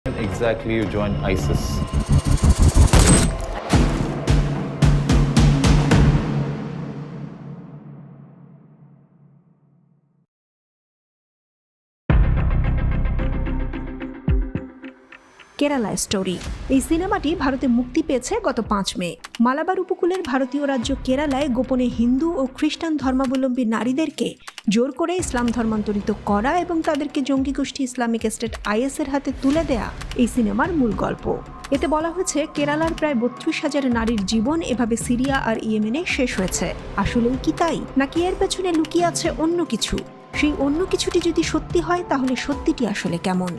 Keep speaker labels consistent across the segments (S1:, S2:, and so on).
S1: exactly you joined ISIS?
S2: Kerala story এই সিনেমাটি ভারতে মুক্তি পেয়েছে গত 5 মে। মালাবার উপকূলের ভারতীয় রাজ্য কেরালায় গোপনে হিন্দু ও খ্রিস্টান ধর্মাবলম্বী নারীদেরকে জোর করে ইসলাম ধর্মান্তরিত করা এবং তাদেরকে জঙ্গি গোষ্ঠী ইসলামিক স্টেট IS এর হাতে তুলে দেয়া এই সিনেমার মূল গল্প। এতে বলা হয়েছে কেরালার প্রায় 32,000 নারীর জীবন এভাবে সিরিয়া আর ইয়েমেনে শেষ হয়েছে। আসলেই কি তাই, নাকি এর পেছনে লুকিয়ে আছে অন্য কিছু? সেই অন্য কিছুটি যদি সত্যি হয় তাহলে সত্যিটি আসলে কেমন?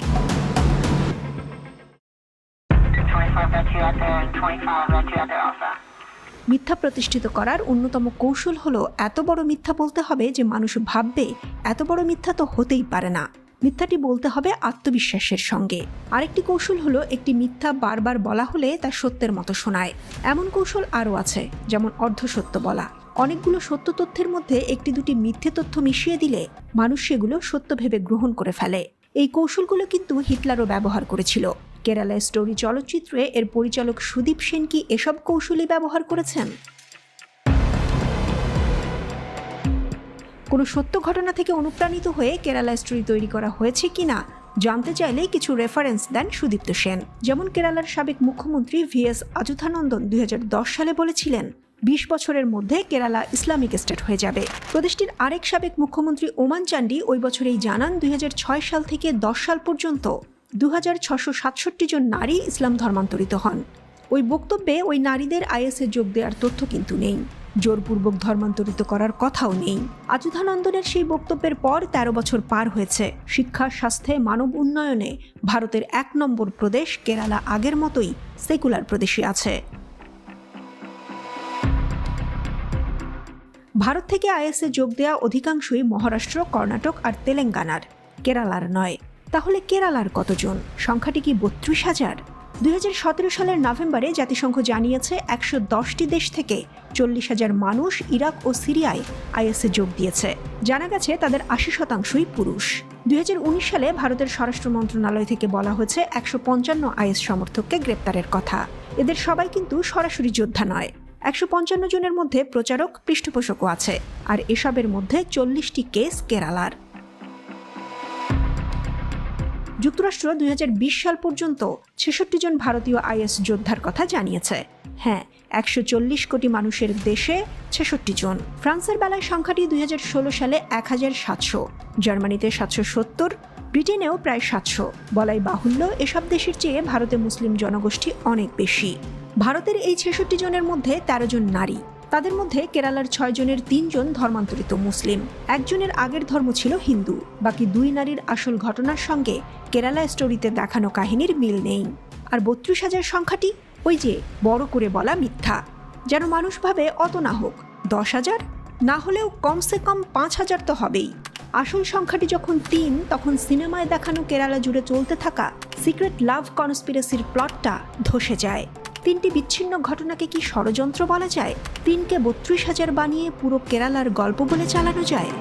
S2: মিথ্যা প্রতিষ্ঠিত করার অন্যতম কৌশল হলো এত বড় মিথ্যা বলতে হবে যে মানুষ ভাববে এত বড় মিথ্যা তো হতেই পারে না। মিথ্যাটি বলতে হবে আত্মবিশ্বাসের সঙ্গে। আরেকটি কৌশল হলো একটি মিথ্যা বারবার বলা হলে তা সত্যের মতো শোনায়। এমন কৌশল আরও আছে, যেমন অর্ধসত্য বলা। অনেকগুলো সত্য তথ্যের মধ্যে একটি দুটি মিথ্যে তথ্য মিশিয়ে দিলে মানুষ সেগুলো সত্য ভেবে গ্রহণ করে ফেলে। এই কৌশলগুলো কিন্তু হিটলারও ব্যবহার করেছিল। কেরালা স্টোরি চলচ্চিত্রে এর পরিচালক সুদীপ সেন কি এসব কৌশলই ব্যবহার করেছেন? কোনো সত্য ঘটনা থেকে অনুপ্রাণিত হয়ে কেরালা স্টোরি তৈরি করা হয়েছে কিনা জানতে চাইলে কিছু রেফারেন্স দেন সুদীপ্ত সেন। যেমন কেরালার সাবেক মুখ্যমন্ত্রী VS আচ্যুতানন্দন 2010 সালে বলেছিলেন 20 বছরের মধ্যে কেরালা ইসলামিক স্টেট হয়ে যাবে। প্রদেশটির আরেক সাবেক মুখ্যমন্ত্রী ওমান চান্ডি ওই বছরেই জানান 2006 সাল থেকে 10 সাল পর্যন্ত 2667 জন নারী ইসলাম ধর্মান্তরিত হন। ওই বক্তব্যে ওই নারীদের IS এ যোগ দেওয়ার তথ্য কিন্তু নেই, জোরপূর্বক ধর্মান্তরিত করার কথাও নেই। আচ্যুতানন্দনের সেই বক্তব্যের পর 13 বছর পার হয়েছে। শিক্ষা, স্বাস্থ্যে, মানব উন্নয়নে ভারতের 1 নম্বর প্রদেশ কেরালা আগের মতোই সেকুলার প্রদেশই আছে। ভারত থেকে IS এ যোগ দেওয়া অধিকাংশই মহারাষ্ট্র, কর্ণাটক আর তেলেঙ্গানার, কেরালার নয়। তাহলে কেরালার কতজন? সংখ্যাটি কি 32,000? 2017 সালের নভেম্বরে জাতিসংঘ জানিয়েছে 110টি দেশ থেকে 40,000 মানুষ ইরাক ও সিরিয়ায় IS এ যোগ দিয়েছে। জানা গেছে তাদের 80% পুরুষ। 2019 সালে ভারতের স্বরাষ্ট্র মন্ত্রণালয় থেকে বলা হয়েছে 155 IS সমর্থককে গ্রেপ্তারের কথা। এদের সবাই কিন্তু সরাসরি যোদ্ধা নয়। 155 জনের মধ্যে প্রচারক, পৃষ্ঠপোষকও আছে, আর এসবের মধ্যে 40টি কেস কেরালার। যুক্তরাষ্ট্র 2020 সাল পর্যন্ত 66 জন ভারতীয় IS যোদ্ধার কথা জানিয়েছে। হ্যাঁ, 140 কোটি মানুষের দেশে 66 জন। ফ্রান্সের বেলায় সংখ্যাটি 2016 সালে 1700, জার্মানিতে 770, ব্রিটেনেও প্রায় 700। বলাই বাহুল্য, এসব দেশের চেয়ে ভারতে মুসলিম জনগোষ্ঠী অনেক বেশি। ভারতের এই 66 জনের মধ্যে 13 জন নারী। তাদের মধ্যে কেরালার 6 জনের 3 জন ধর্মান্তরিত মুসলিম। একজনের আগের ধর্ম ছিল হিন্দু। বাকি 2 নারীর আসল ঘটনার সঙ্গে কেরালা স্টোরিতে দেখানো কাহিনীর মিল নেই। আর 32,000 সংখ্যাটি ওই যে বড় করে বলা মিথ্যা। যেন মানুষ ভাবে অত না হোক 10,000, না হলেও কমসে কম 5,000 তো হবেই। আসল সংখ্যাটি যখন 3, তখন সিনেমায় দেখানো কেরালা জুড়ে চলতে থাকা সিক্রেট লাভ কনস্পিরেসির প্লটটা ধসে যায়। 3টি বিচ্ছিন্ন ঘটনাকে কি ষড়যন্ত্র বলা যায়? 3কে 32,000 বানিয়ে পুরো কেরালার গল্প বলে চালানো যায়?